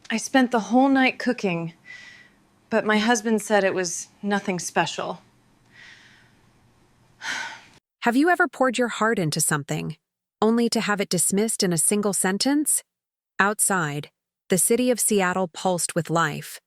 I spent the whole night cooking, but my husband said it was nothing special. Have you ever poured your heart into something, only to have it dismissed in a single sentence? Outside, the city of Seattle pulsed with life.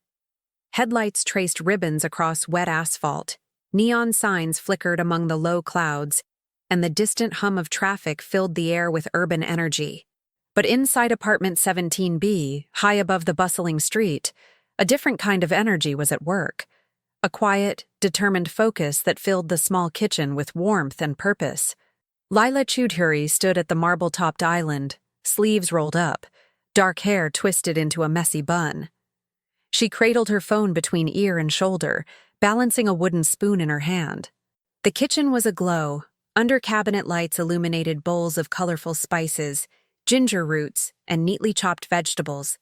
Headlights traced ribbons across wet asphalt, neon signs flickered among the low clouds, and the distant hum of traffic filled the air with urban energy. But inside apartment 17B, high above the bustling street, a different kind of energy was at work. A quiet, determined focus that filled the small kitchen with warmth and purpose. Lila Choudhury stood at the marble-topped island, sleeves rolled up, dark hair twisted into a messy bun. She cradled her phone between ear and shoulder, balancing a wooden spoon in her hand. The kitchen was aglow. Under-cabinet lights illuminated bowls of colorful spices, ginger roots, and neatly chopped vegetables.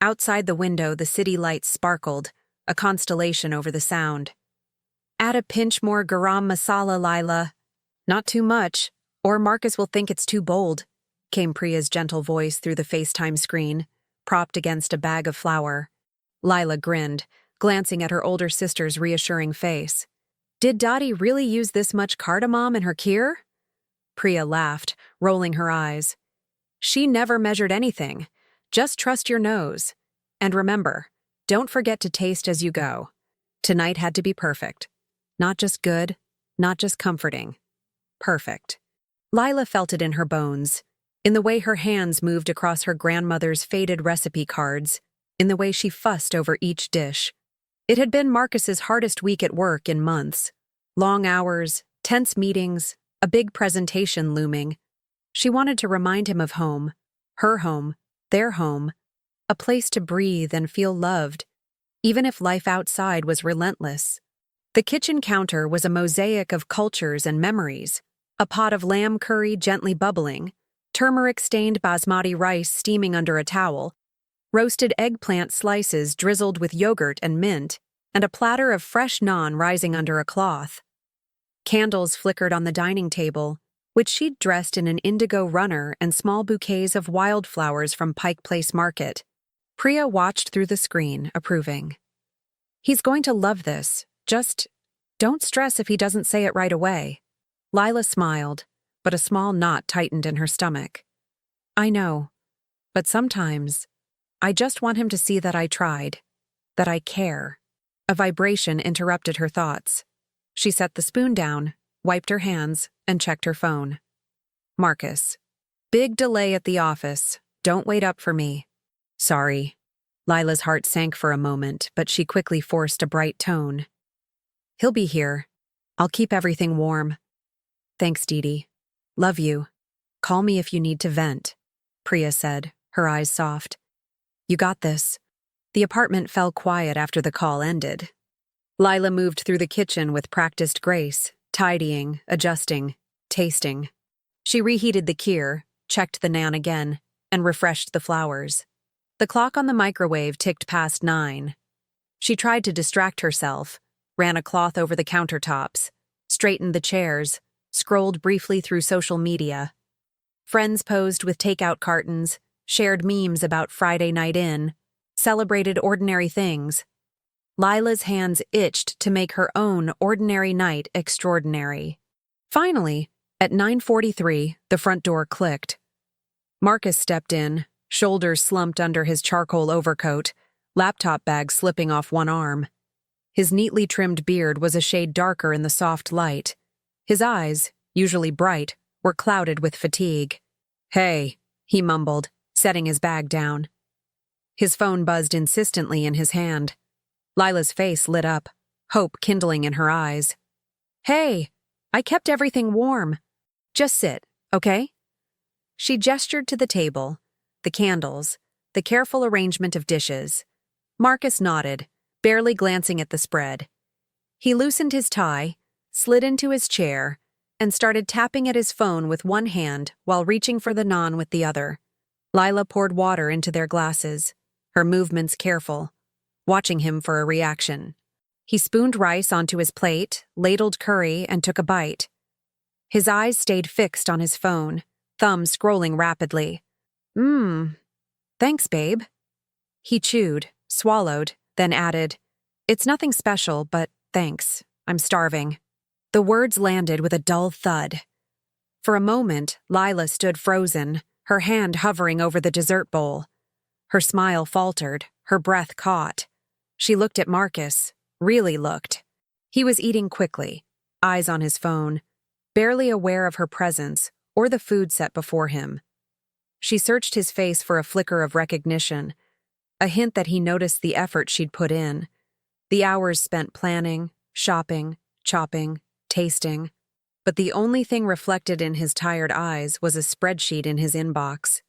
Outside the window, the city lights sparkled, a constellation over the sound. Add a pinch more garam masala, Lila. Not too much, or Marcus will think it's too bold, came Priya's gentle voice through the FaceTime screen, propped against a bag of flour. Lila grinned, glancing at her older sister's reassuring face. Did Dottie really use this much cardamom in her kheer? Priya laughed, rolling her eyes. She never measured anything. Just trust your nose. And remember, don't forget to taste as you go. Tonight had to be perfect. Not just good, not just comforting. Perfect. Lila felt it in her bones, in the way her hands moved across her grandmother's faded recipe cards, in the way she fussed over each dish. It had been Marcus's hardest week at work in months. Long hours, tense meetings, a big presentation looming. She wanted to remind him of home, her home, their home, a place to breathe and feel loved, even if life outside was relentless. The kitchen counter was a mosaic of cultures and memories, a pot of lamb curry gently bubbling, turmeric-stained basmati rice steaming under a towel, roasted eggplant slices drizzled with yogurt and mint, and a platter of fresh naan rising under a cloth. Candles flickered on the dining table, which she'd dressed in an indigo runner and small bouquets of wildflowers from Pike Place Market. Priya watched through the screen, approving. He's going to love this. Just don't stress if he doesn't say it right away. Lila smiled, but a small knot tightened in her stomach. I know, but sometimes I just want him to see that I tried, that I care. A vibration interrupted her thoughts. She set the spoon down, wiped her hands, and checked her phone. Marcus. Big delay at the office. Don't wait up for me. Sorry. Lila's heart sank for a moment, but she quickly forced a bright tone. He'll be here. I'll keep everything warm. Thanks, Dee. Love you. Call me if you need to vent, Priya said, her eyes soft. You got this. The apartment fell quiet after the call ended. Lila moved through the kitchen with practiced grace, tidying, adjusting, tasting. She reheated the kheer, checked the naan again, and refreshed the flowers. The clock on the microwave ticked past 9. She tried to distract herself, ran a cloth over the countertops, straightened the chairs, scrolled briefly through social media. Friends posed with takeout cartons, shared memes about Friday night in, celebrated ordinary things. Lila's hands itched to make her own ordinary night extraordinary. Finally, at 9:43, the front door clicked. Marcus stepped in, shoulders slumped under his charcoal overcoat, laptop bag slipping off one arm. His neatly trimmed beard was a shade darker in the soft light. His eyes, usually bright, were clouded with fatigue. Hey, he mumbled, setting his bag down. His phone buzzed insistently in his hand. Lila's face lit up, hope kindling in her eyes. Hey, I kept everything warm. Just sit, okay? She gestured to the table, the candles, the careful arrangement of dishes. Marcus nodded, barely glancing at the spread. He loosened his tie, slid into his chair, and started tapping at his phone with one hand while reaching for the naan with the other. Lila poured water into their glasses, her movements careful, watching him for a reaction. He spooned rice onto his plate, ladled curry, and took a bite. His eyes stayed fixed on his phone, thumb scrolling rapidly. Thanks, babe. He chewed, swallowed, then added, "It's nothing special, but thanks. I'm starving." The words landed with a dull thud. For a moment, Lila stood frozen, her hand hovering over the dessert bowl. Her smile faltered, her breath caught. She looked at Marcus, really looked. He was eating quickly, eyes on his phone, barely aware of her presence or the food set before him. She searched his face for a flicker of recognition, a hint that he noticed the effort she'd put in, the hours spent planning, shopping, chopping, tasting. But the only thing reflected in his tired eyes was a spreadsheet in his inbox.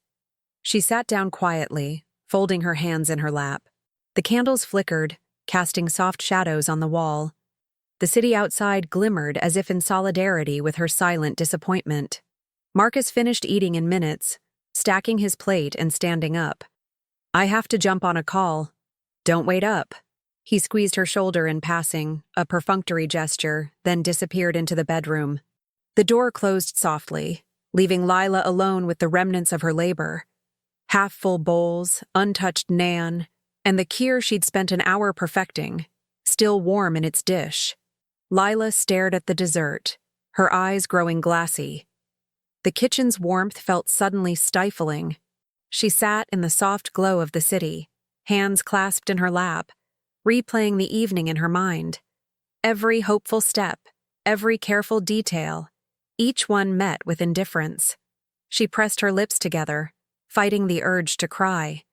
She sat down quietly, folding her hands in her lap. The candles flickered, casting soft shadows on the wall. The city outside glimmered as if in solidarity with her silent disappointment. Marcus finished eating in minutes, stacking his plate and standing up. "I have to jump on a call. Don't wait up." He squeezed her shoulder in passing, a perfunctory gesture, then disappeared into the bedroom. The door closed softly, leaving Lila alone with the remnants of her labor. Half-full bowls, untouched naan, and the kheer she'd spent an hour perfecting, still warm in its dish. Lila stared at the dessert, her eyes growing glassy. The kitchen's warmth felt suddenly stifling. She sat in the soft glow of the city, hands clasped in her lap, replaying the evening in her mind. Every hopeful step, every careful detail, each one met with indifference. She pressed her lips together, fighting the urge to cry.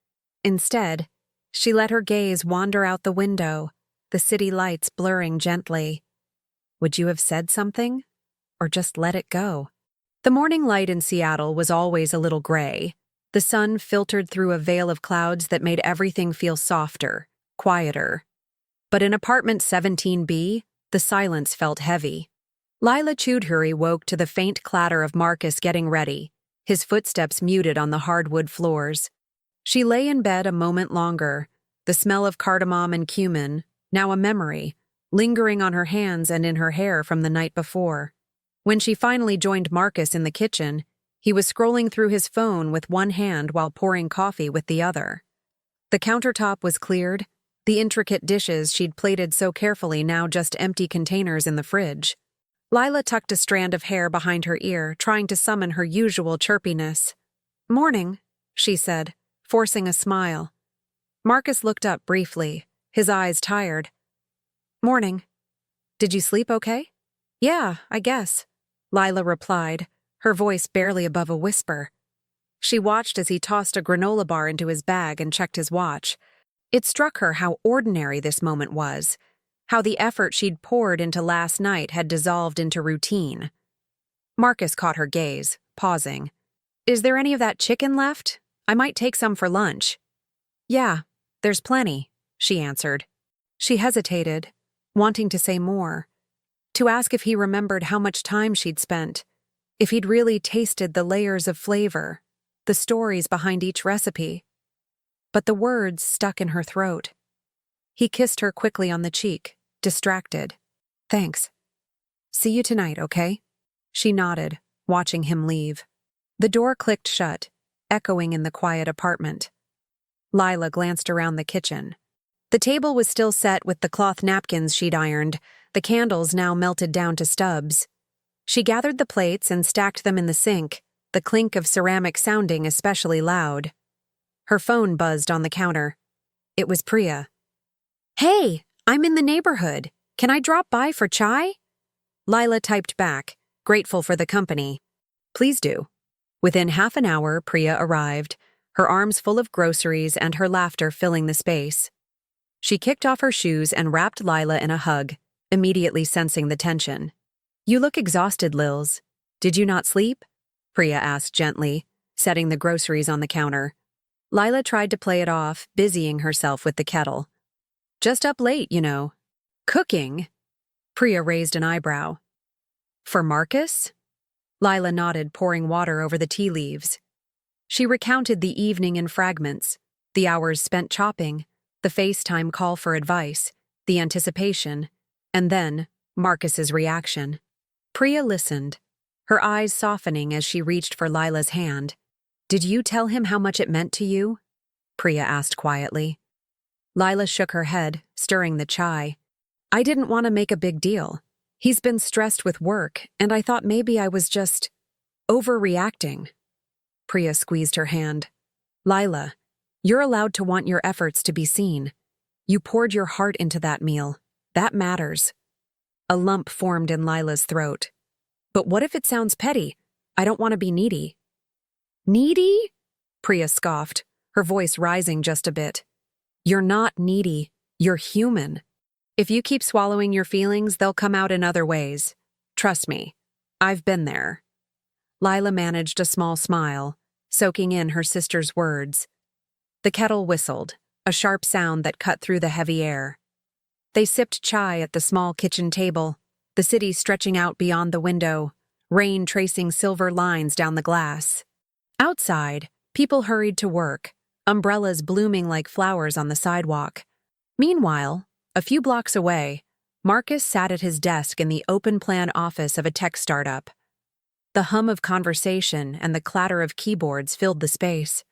Instead, she let her gaze wander out the window, the city lights blurring gently. Would you have said something? Or just let it go? The morning light in Seattle was always a little gray. The sun filtered through a veil of clouds that made everything feel softer, quieter. But in apartment 17B, the silence felt heavy. Lila Choudhury woke to the faint clatter of Marcus getting ready, his footsteps muted on the hardwood floors. She lay in bed a moment longer, the smell of cardamom and cumin, now a memory, lingering on her hands and in her hair from the night before. When she finally joined Marcus in the kitchen, he was scrolling through his phone with one hand while pouring coffee with the other. The countertop was cleared, the intricate dishes she'd plated so carefully now just empty containers in the fridge. Lila tucked a strand of hair behind her ear, trying to summon her usual chirpiness. "Morning," she said, forcing a smile. Marcus looked up briefly, his eyes tired. "Morning. Did you sleep okay?" "Yeah, I guess," Lila replied, her voice barely above a whisper. She watched as he tossed a granola bar into his bag and checked his watch. It struck her how ordinary this moment was, how the effort she'd poured into last night had dissolved into routine. Marcus caught her gaze, pausing. "Is there any of that chicken left? I might take some for lunch." "Yeah, there's plenty," she answered. She hesitated, wanting to say more, to ask if he remembered how much time she'd spent, if he'd really tasted the layers of flavor, the stories behind each recipe. But the words stuck in her throat. He kissed her quickly on the cheek, distracted. "Thanks. See you tonight, okay?" She nodded, watching him leave. The door clicked shut, echoing in the quiet apartment. Lila glanced around the kitchen. The table was still set with the cloth napkins she'd ironed, the candles now melted down to stubs. She gathered the plates and stacked them in the sink, the clink of ceramic sounding especially loud. Her phone buzzed on the counter. It was Priya. "Hey, I'm in the neighborhood. Can I drop by for chai?" Lila typed back, grateful for the company. "Please do." Within half an hour, Priya arrived, her arms full of groceries and her laughter filling the space. She kicked off her shoes and wrapped Lila in a hug, immediately sensing the tension. "You look exhausted, Lils. Did you not sleep?" Priya asked gently, setting the groceries on the counter. Lila tried to play it off, busying herself with the kettle. "Just up late, you know." "Cooking?" Priya raised an eyebrow. "For Marcus?" Lila nodded, pouring water over the tea leaves. She recounted the evening in fragments, the hours spent chopping, the FaceTime call for advice, the anticipation, and then Marcus's reaction. Priya listened, her eyes softening as she reached for Lila's hand. "Did you tell him how much it meant to you?" Priya asked quietly. Lila shook her head, stirring the chai. I didn't want to make a big deal. He's been stressed with work, and I thought maybe I was just overreacting. Priya squeezed her hand. Lila, you're allowed to want your efforts to be seen. You poured your heart into that meal. That matters. A lump formed in Lila's throat. But what if it sounds petty? I don't want to be needy. Needy? Priya scoffed, her voice rising just a bit. You're not needy. You're human. If you keep swallowing your feelings, they'll come out in other ways. Trust me. I've been there. Lila managed a small smile, soaking in her sister's words. The kettle whistled, a sharp sound that cut through the heavy air. They sipped chai at the small kitchen table, the city stretching out beyond the window, rain tracing silver lines down the glass. Outside, people hurried to work, umbrellas blooming like flowers on the sidewalk. Meanwhile, a few blocks away, Marcus sat at his desk in the open-plan office of a tech startup. The hum of conversation and the clatter of keyboards filled the space.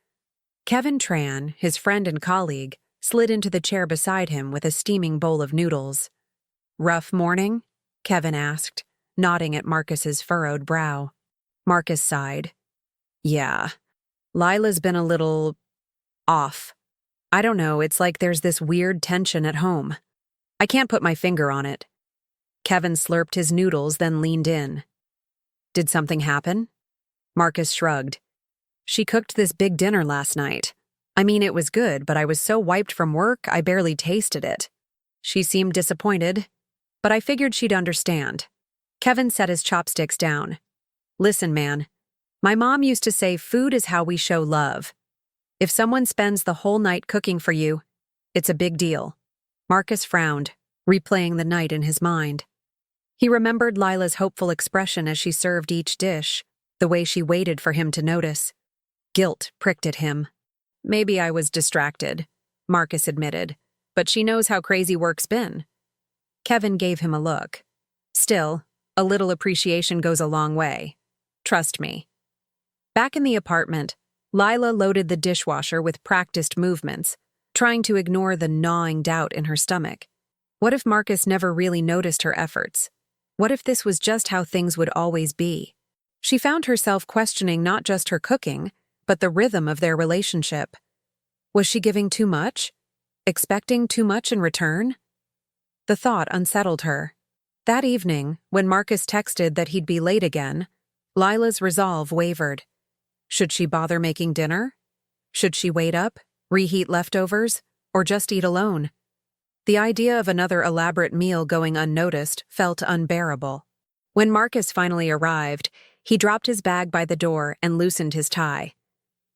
Kevin Tran, his friend and colleague, slid into the chair beside him with a steaming bowl of noodles. Rough morning? Kevin asked, nodding at Marcus's furrowed brow. Marcus sighed. Yeah. Lila's been a little off. I don't know, it's like there's this weird tension at home. I can't put my finger on it. Kevin slurped his noodles, then leaned in. Did something happen? Marcus shrugged. She cooked this big dinner last night. I mean, it was good, but I was so wiped from work, I barely tasted it. She seemed disappointed, but I figured she'd understand. Kevin set his chopsticks down. Listen, man. My mom used to say food is how we show love. If someone spends the whole night cooking for you, it's a big deal. Marcus frowned, replaying the night in his mind. He remembered Lila's hopeful expression as she served each dish, the way she waited for him to notice. Guilt pricked at him. Maybe I was distracted, Marcus admitted, but she knows how crazy work's been. Kevin gave him a look. Still, a little appreciation goes a long way. Trust me. Back in the apartment, Lila loaded the dishwasher with practiced movements, trying to ignore the gnawing doubt in her stomach. What if Marcus never really noticed her efforts? What if this was just how things would always be? She found herself questioning not just her cooking, but the rhythm of their relationship. Was she giving too much? Expecting too much in return? The thought unsettled her. That evening, when Marcus texted that he'd be late again, Lila's resolve wavered. Should she bother making dinner? Should she wait up, reheat leftovers, or just eat alone? The idea of another elaborate meal going unnoticed felt unbearable. When Marcus finally arrived, he dropped his bag by the door and loosened his tie.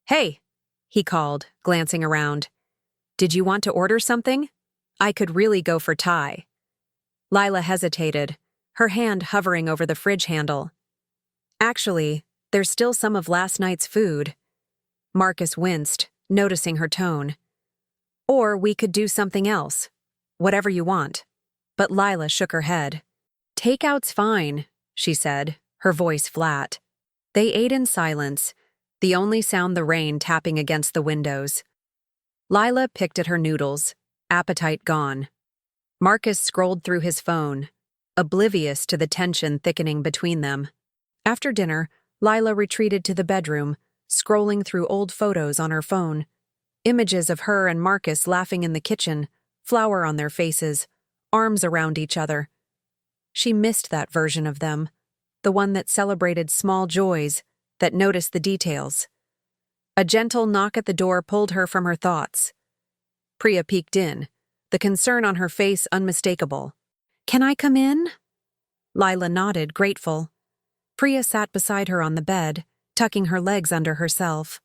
Hey, he called, glancing around. Did you want to order something? I could really go for Thai. Lila hesitated, her hand hovering over the fridge handle. Actually, there's still some of last night's food. Marcus winced, noticing her tone. Or we could do something else. Whatever you want. But Lila shook her head. Takeout's fine, she said, her voice flat. They ate in silence, the only sound the rain tapping against the windows. Lila picked at her noodles, appetite gone. Marcus scrolled through his phone, oblivious to the tension thickening between them. After dinner, Lila retreated to the bedroom, scrolling through old photos on her phone. Images of her and Marcus laughing in the kitchen, flour on their faces, arms around each other. She missed that version of them, the one that celebrated small joys, that noticed the details. A gentle knock at the door pulled her from her thoughts. Priya peeked in, the concern on her face unmistakable. Can I come in? Lila nodded, grateful. Priya sat beside her on the bed, tucking her legs under herself.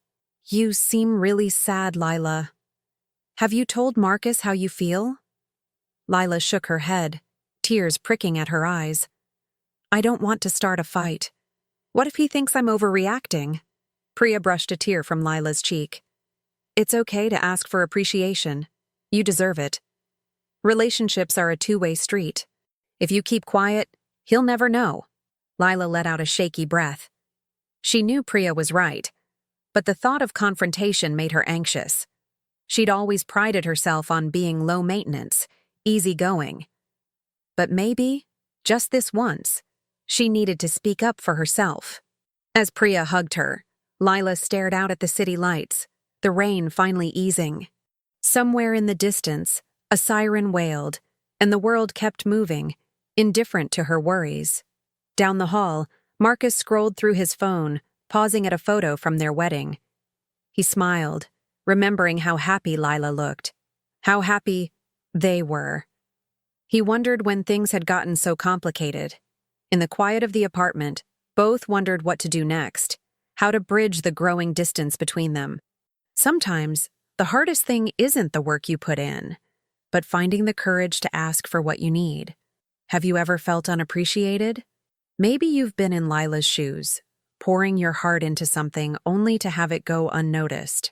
You seem really sad, Lila. Have you told Marcus how you feel? Lila shook her head, tears pricking at her eyes. I don't want to start a fight. What if he thinks I'm overreacting? Priya brushed a tear from Lila's cheek. It's okay to ask for appreciation. You deserve it. Relationships are a two-way street. If you keep quiet, he'll never know. Lila let out a shaky breath. She knew Priya was right, but the thought of confrontation made her anxious. She'd always prided herself on being low maintenance, easygoing. But maybe, just this once, she needed to speak up for herself. As Priya hugged her, Lila stared out at the city lights, the rain finally easing. Somewhere in the distance, a siren wailed, and the world kept moving, indifferent to her worries. Down the hall, Marcus scrolled through his phone, pausing at a photo from their wedding. He smiled, remembering how happy Lila looked, how happy they were. He wondered when things had gotten so complicated. In the quiet of the apartment, both wondered what to do next, how to bridge the growing distance between them. Sometimes, the hardest thing isn't the work you put in, but finding the courage to ask for what you need. Have you ever felt unappreciated? Maybe you've been in Lila's shoes, pouring your heart into something only to have it go unnoticed.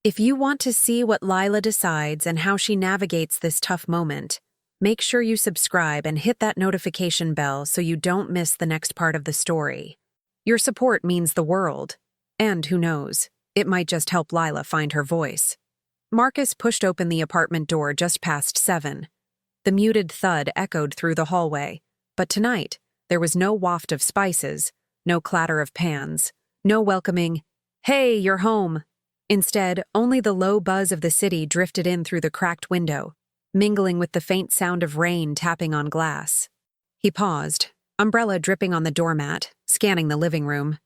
If you want to see what Lila decides and how she navigates this tough moment, make sure you subscribe and hit that notification bell so you don't miss the next part of the story. Your support means the world, and who knows, it might just help Lila find her voice. Marcus pushed open the apartment door just past 7. The muted thud echoed through the hallway, but tonight, there was no waft of spices, no clatter of pans, no welcoming, "Hey, you're home." Instead, only the low buzz of the city drifted in through the cracked window, mingling with the faint sound of rain tapping on glass. He paused, umbrella dripping on the doormat, scanning the living room.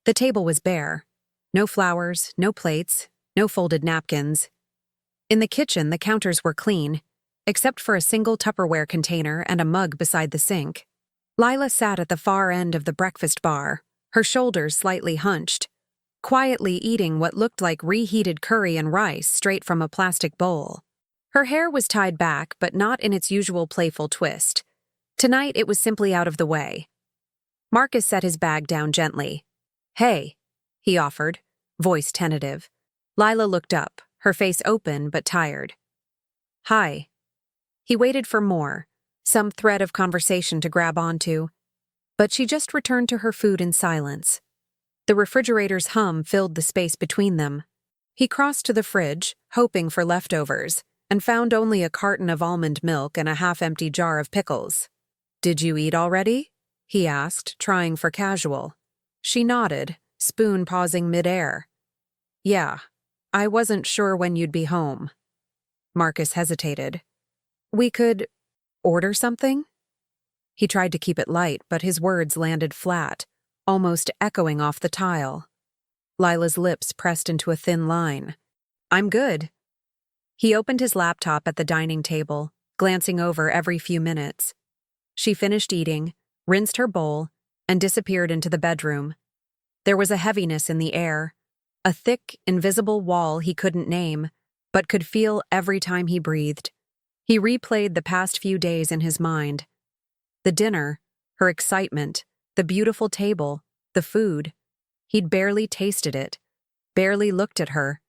The table was bare. No flowers, no plates, no folded napkins. In the kitchen, the counters were clean, except for a single Tupperware container and a mug beside the sink. Lila sat at the far end of the breakfast bar, her shoulders slightly hunched, quietly eating what looked like reheated curry and rice straight from a plastic bowl. Her hair was tied back, but not in its usual playful twist. Tonight, it was simply out of the way. Marcus set his bag down gently. "Hey," he offered, voice tentative. Lila looked up, her face open but tired. "Hi." He waited for more, some thread of conversation to grab onto, but she just returned to her food in silence. The refrigerator's hum filled the space between them. He crossed to the fridge, hoping for leftovers, and found only a carton of almond milk and a half-empty jar of pickles. "Did you eat already?" he asked, trying for casual. She nodded, spoon pausing midair. "Yeah, I wasn't sure when you'd be home." Marcus hesitated. "We could order something?" He tried to keep it light, but his words landed flat, almost echoing off the tile. Lila's lips pressed into a thin line. "I'm good." He opened his laptop at the dining table, glancing over every few minutes. She finished eating, rinsed her bowl, and disappeared into the bedroom. There was a heaviness in the air, a thick, invisible wall he couldn't name, but could feel every time he breathed. He replayed the past few days in his mind. The dinner, her excitement, the beautiful table, the food. He'd barely tasted it, barely looked at her.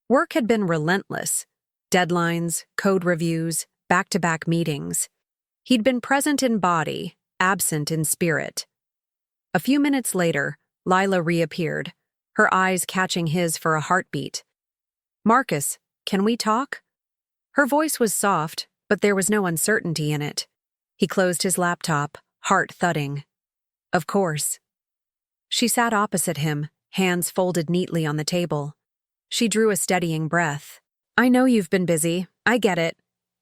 Work had been relentless. Deadlines, code reviews, back-to-back meetings. He'd been present in body, absent in spirit. A few minutes later, Lila reappeared, her eyes catching his for a heartbeat. "Marcus, can we talk?" Her voice was soft, but there was no uncertainty in it. He closed his laptop, heart thudding. "Of course." She sat opposite him, hands folded neatly on the table. She drew a steadying breath. "I know you've been busy. I get it.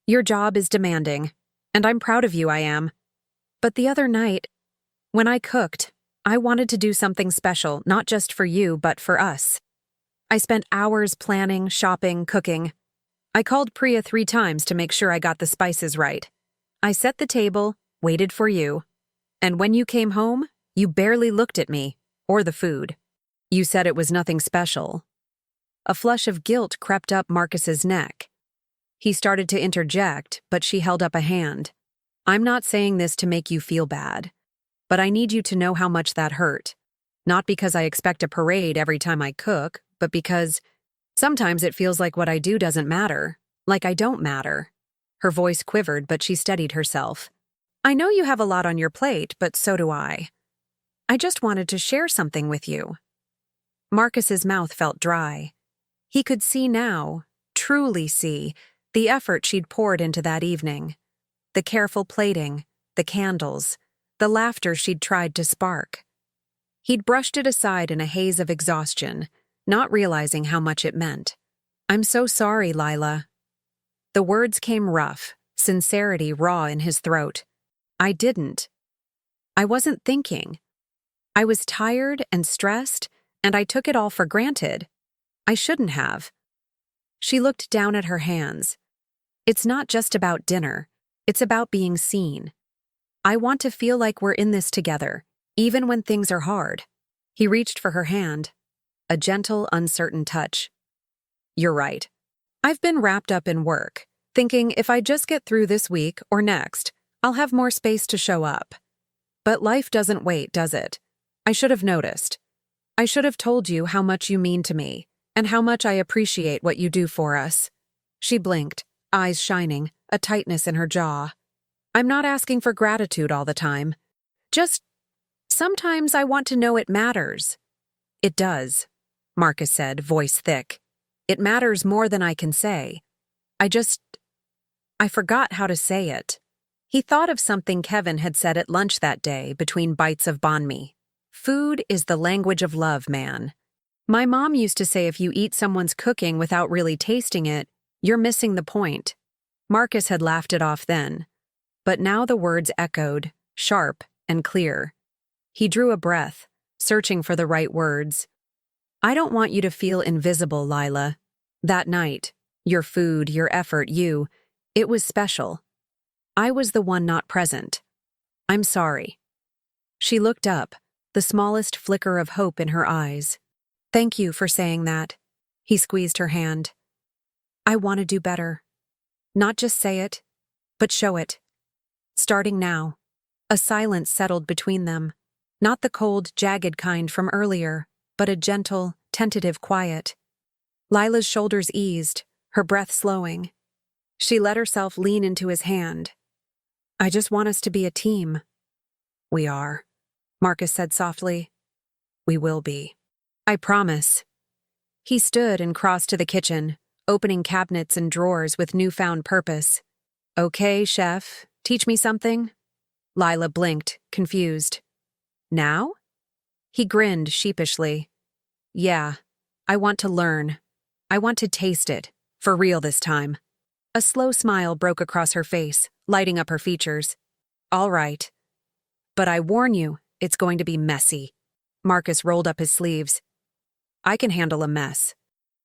Your job is demanding, and I'm proud of you, I am. But the other night, when I cooked, I wanted to do something special, not just for you, but for us. I spent hours planning, shopping, cooking. I called Priya 3 times to make sure I got the spices right. I set the table, waited for you. And when you came home, you barely looked at me, or the food. You said it was nothing special." A flush of guilt crept up Marcus's neck. He started to interject, but she held up a hand. "I'm not saying this to make you feel bad, but I need you to know how much that hurt. Not because I expect a parade every time I cook, but because sometimes it feels like what I do doesn't matter, like I don't matter." Her voice quivered, but she steadied herself. "I know you have a lot on your plate, but so do I. I just wanted to share something with you." Marcus's mouth felt dry. He could see now, truly see the effort she'd poured into that evening. The careful plating, the candles, the laughter she'd tried to spark. He'd brushed it aside in a haze of exhaustion, not realizing how much it meant. "I'm so sorry, Lila." The words came rough, sincerity raw in his throat. "I didn't. I wasn't thinking. I was tired and stressed, and I took it all for granted. I shouldn't have." She looked down at her hands. "It's not just about dinner. It's about being seen. I want to feel like we're in this together, even when things are hard." He reached for her hand. A gentle, uncertain touch. "You're right. I've been wrapped up in work, thinking if I just get through this week or next, I'll have more space to show up. But life doesn't wait, does it? I should have noticed. I should have told you how much you mean to me, and how much I appreciate what you do for us." She blinked, eyes shining, a tightness in her jaw. "I'm not asking for gratitude all the time. Just sometimes I want to know it matters." "It does," Marcus said, voice thick. "It matters more than I can say. I forgot how to say it." He thought of something Kevin had said at lunch that day between bites of banh mi. "Food is the language of love, man. My mom used to say if you eat someone's cooking without really tasting it, you're missing the point." Marcus had laughed it off then, but now the words echoed, sharp and clear. He drew a breath, searching for the right words. "I don't want you to feel invisible, Lila. That night, your food, your effort, it was special. I was the one not present. I'm sorry." She looked up, the smallest flicker of hope in her eyes. "Thank you for saying that." He squeezed her hand. "I want to do better. Not just say it, but show it. Starting now." A silence settled between them. Not the cold, jagged kind from earlier, but a gentle, tentative quiet. Lila's shoulders eased, her breath slowing. She let herself lean into his hand. "I just want us to be a team." "We are," Marcus said softly. "We will be. I promise." He stood and crossed to the kitchen, opening cabinets and drawers with newfound purpose. "Okay, chef, teach me something?" Lila blinked, confused. "Now?" He grinned sheepishly. "Yeah, I want to learn. I want to taste it, for real this time." A slow smile broke across her face, lighting up her features. "All right. But I warn you, it's going to be messy." Marcus rolled up his sleeves. "I can handle a mess.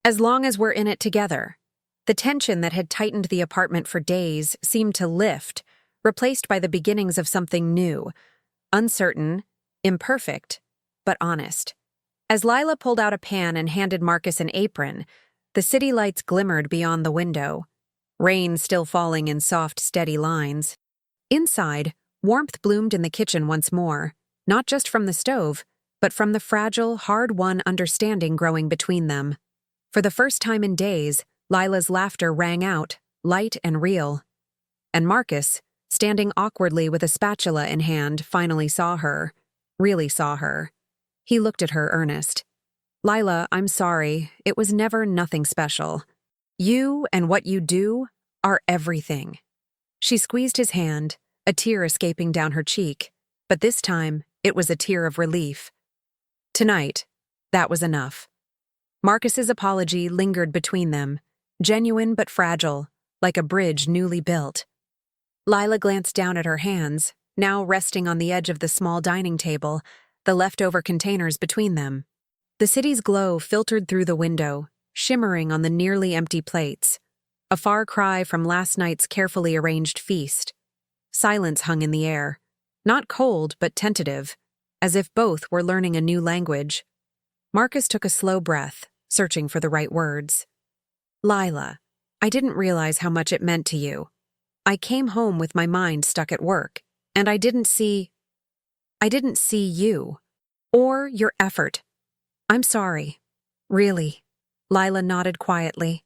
As long as we're in it together." The tension that had tightened the apartment for days seemed to lift, replaced by the beginnings of something new. Uncertain, imperfect, but honest. As Lila pulled out a pan and handed Marcus an apron, the city lights glimmered beyond the window. Rain still falling in soft, steady lines. Inside, warmth bloomed in the kitchen once more, not just from the stove, but from the fragile, hard-won understanding growing between them. For the first time in days, Lila's laughter rang out, light and real. And Marcus, standing awkwardly with a spatula in hand, finally saw her, really saw her. He looked at her earnest. "Lila, I'm sorry, it was never nothing special. You and what you do are everything." She squeezed his hand, a tear escaping down her cheek, but this time it was a tear of relief. Tonight, that was enough. Marcus's apology lingered between them, genuine but fragile, like a bridge newly built. Lila glanced down at her hands, now resting on the edge of the small dining table, the leftover containers between them. The city's glow filtered through the window, shimmering on the nearly empty plates, a far cry from last night's carefully arranged feast. Silence hung in the air, not cold but tentative, as if both were learning a new language. Marcus took a slow breath, searching for the right words. "Lila, I didn't realize how much it meant to you. I came home with my mind stuck at work, and I didn't see you, or your effort. I'm sorry. Really." Lila nodded quietly.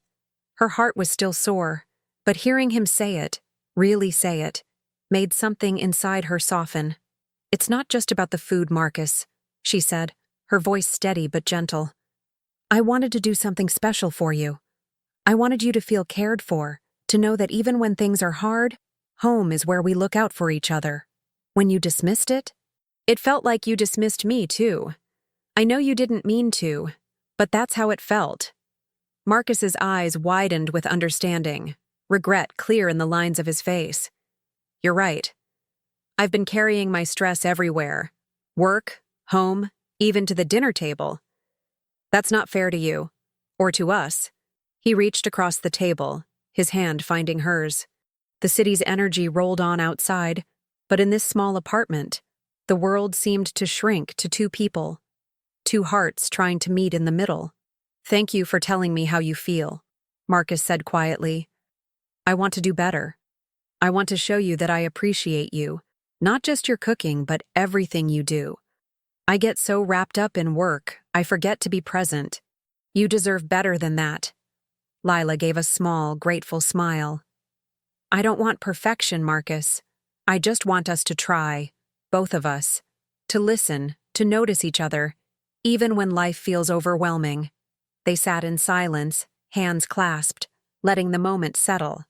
Her heart was still sore, but hearing him say it, really say it, made something inside her soften. "It's not just about the food, Marcus," she said, her voice steady but gentle. "I wanted to do something special for you. I wanted you to feel cared for, to know that even when things are hard, home is where we look out for each other. When you dismissed it, it felt like you dismissed me too. I know you didn't mean to, but that's how it felt. Marcus's eyes widened with understanding, regret clear in the lines of his face. You're right. I've been carrying my stress everywhere. Work, home, even to the dinner table. That's not fair to you. Or to us. He reached across the table, his hand finding hers. The city's energy rolled on outside, but in this small apartment, the world seemed to shrink to two people. Two hearts trying to meet in the middle. Thank you for telling me how you feel, Marcus said quietly. I want to do better. I want to show you that I appreciate you, not just your cooking, but everything you do. I get so wrapped up in work, I forget to be present. You deserve better than that. Lila gave a small, grateful smile. I don't want perfection, Marcus. I just want us to try, both of us, to listen, to notice each other, even when life feels overwhelming. They sat in silence, hands clasped, letting the moment settle.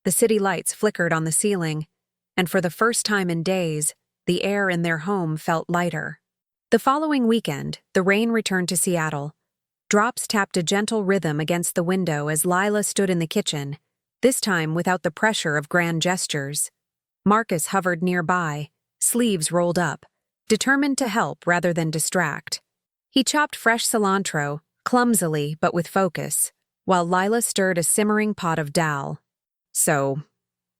The city lights flickered on the ceiling, and for the first time in days, the air in their home felt lighter. The following weekend, the rain returned to Seattle. Drops tapped a gentle rhythm against the window as Lila stood in the kitchen, this time without the pressure of grand gestures. Marcus hovered nearby, sleeves rolled up, determined to help rather than distract. He chopped fresh cilantro, clumsily but with focus, while Lila stirred a simmering pot of dal. So,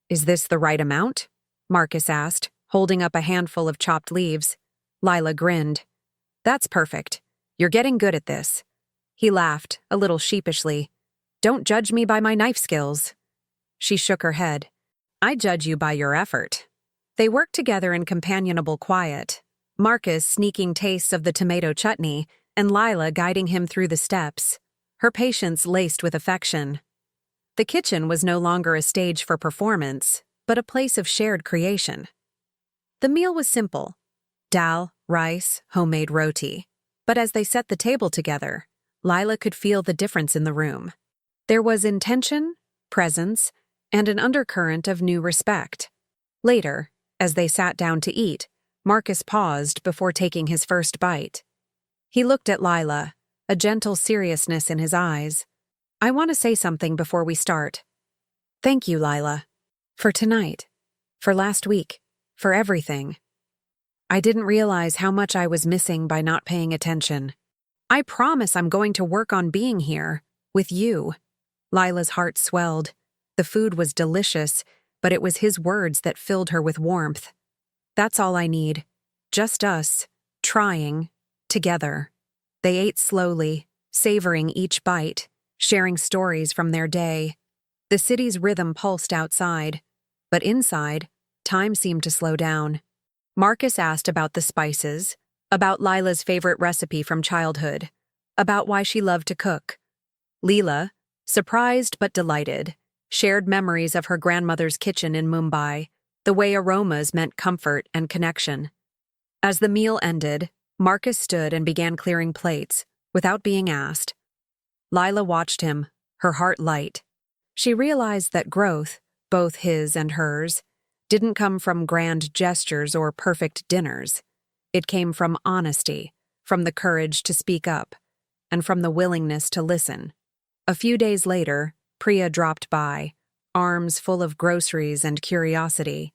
is this the right amount? Marcus asked, holding up a handful of chopped leaves. Lila grinned. That's perfect. You're getting good at this. He laughed, a little sheepishly. Don't judge me by my knife skills. She shook her head. I judge you by your effort. They worked together in companionable quiet, Marcus sneaking tastes of the tomato chutney, and Lila guiding him through the steps, her patience laced with affection. The kitchen was no longer a stage for performance, but a place of shared creation. The meal was simple. Dal, rice, homemade roti. But as they set the table together, Lila could feel the difference in the room. There was intention, presence, and an undercurrent of new respect. Later, as they sat down to eat, Marcus paused before taking his first bite. He looked at Lila, a gentle seriousness in his eyes. I want to say something before we start. Thank you, Lila. For tonight. For last week. For everything. I didn't realize how much I was missing by not paying attention. I promise I'm going to work on being here, with you. Lila's heart swelled. The food was delicious, but it was his words that filled her with warmth. That's all I need. Just us, trying, together. They ate slowly, savoring each bite, sharing stories from their day. The city's rhythm pulsed outside, but inside, time seemed to slow down. Marcus asked about the spices, about Lila's favorite recipe from childhood, about why she loved to cook. Lila, surprised but delighted, shared memories of her grandmother's kitchen in Mumbai, the way aromas meant comfort and connection. As the meal ended, Marcus stood and began clearing plates, without being asked. Lila watched him, her heart light. She realized that growth, both his and hers, didn't come from grand gestures or perfect dinners. It came from honesty, from the courage to speak up, and from the willingness to listen. A few days later, Priya dropped by, arms full of groceries and curiosity.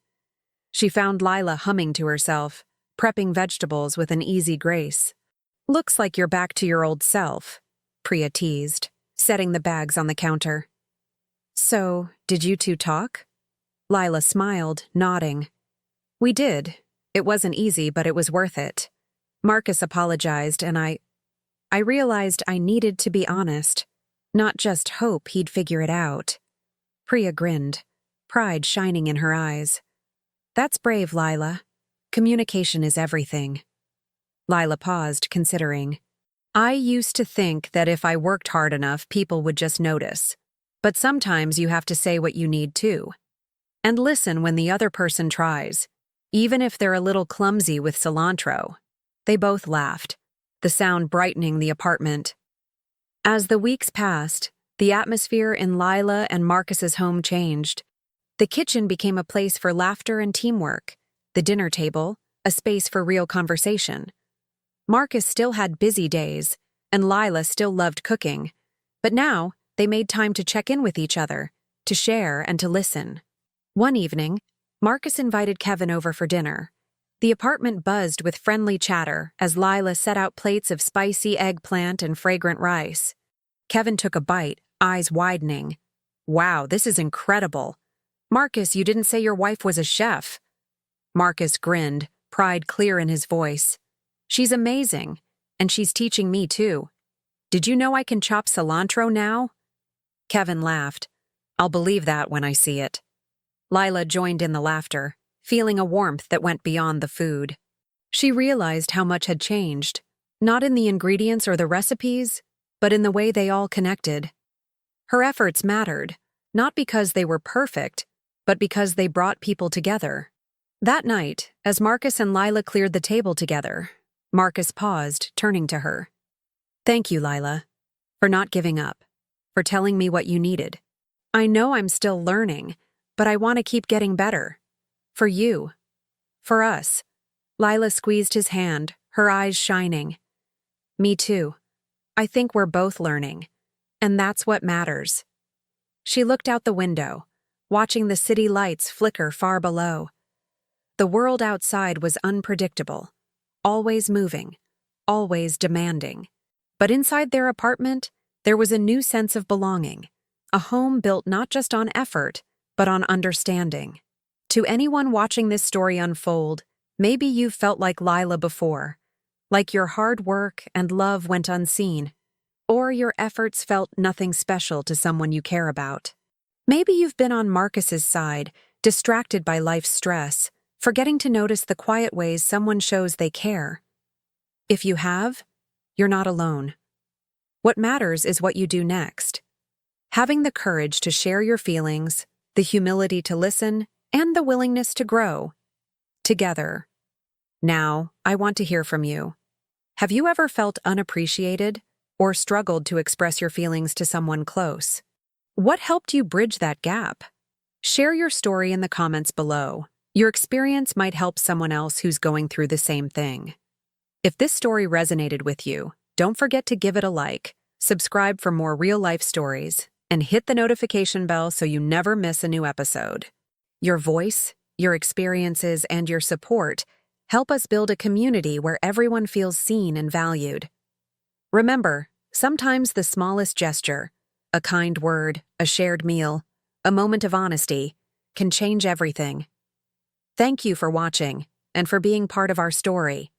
She found Lila humming to herself, prepping vegetables with an easy grace. Looks like you're back to your old self, Priya teased, setting the bags on the counter. So, did you two talk? Lila smiled, nodding. We did. It wasn't easy, but it was worth it. Marcus apologized, and I realized I needed to be honest, not just hope he'd figure it out. Priya grinned, pride shining in her eyes. That's brave, Lila. Communication is everything. Lila paused, considering. I used to think that if I worked hard enough, people would just notice. But sometimes you have to say what you need too. And listen when the other person tries, even if they're a little clumsy with cilantro. They both laughed, the sound brightening the apartment. As the weeks passed, The atmosphere in Lila and Marcus's home changed. The kitchen became a place for laughter and teamwork. The dinner table, a space for real conversation. Marcus still had busy days, and Lila still loved cooking. But now, they made time to check in with each other, to share and to listen. One evening, Marcus invited Kevin over for dinner. The apartment buzzed with friendly chatter as Lila set out plates of spicy eggplant and fragrant rice. Kevin took a bite, eyes widening. "Wow, this is incredible. Marcus, you didn't say your wife was a chef." Marcus grinned, pride clear in his voice. "She's amazing, and she's teaching me too. Did you know I can chop cilantro now?" Kevin laughed. "I'll believe that when I see it." Lila joined in the laughter, feeling a warmth that went beyond the food. She realized how much had changed, not in the ingredients or the recipes, but in the way they all connected. Her efforts mattered, not because they were perfect, but because they brought people together. That night, as Marcus and Lila cleared the table together, Marcus paused, turning to her. "Thank you, Lila, for not giving up, for telling me what you needed. I know I'm still learning, but I want to keep getting better. For you. For us." Lila squeezed his hand, her eyes shining. "Me too. I think we're both learning, and that's what matters." She looked out the window, watching the city lights flicker far below. The world outside was unpredictable, always moving, always demanding. But inside their apartment, there was a new sense of belonging, a home built not just on effort, but on understanding. To anyone watching this story unfold, maybe you've felt like Lila before, like your hard work and love went unseen, or your efforts felt nothing special to someone you care about. Maybe you've been on Marcus's side, distracted by life's stress, forgetting to notice the quiet ways someone shows they care. If you have, you're not alone. What matters is what you do next. Having the courage to share your feelings, the humility to listen, and the willingness to grow. Together. Now, I want to hear from you. Have you ever felt unappreciated or struggled to express your feelings to someone close? What helped you bridge that gap? Share your story in the comments below. Your experience might help someone else who's going through the same thing. If this story resonated with you, don't forget to give it a like, subscribe for more real-life stories, and hit the notification bell so you never miss a new episode. Your voice, your experiences, and your support help us build a community where everyone feels seen and valued. Remember, sometimes the smallest gesture, a kind word, a shared meal, a moment of honesty, can change everything. Thank you for watching and for being part of our story.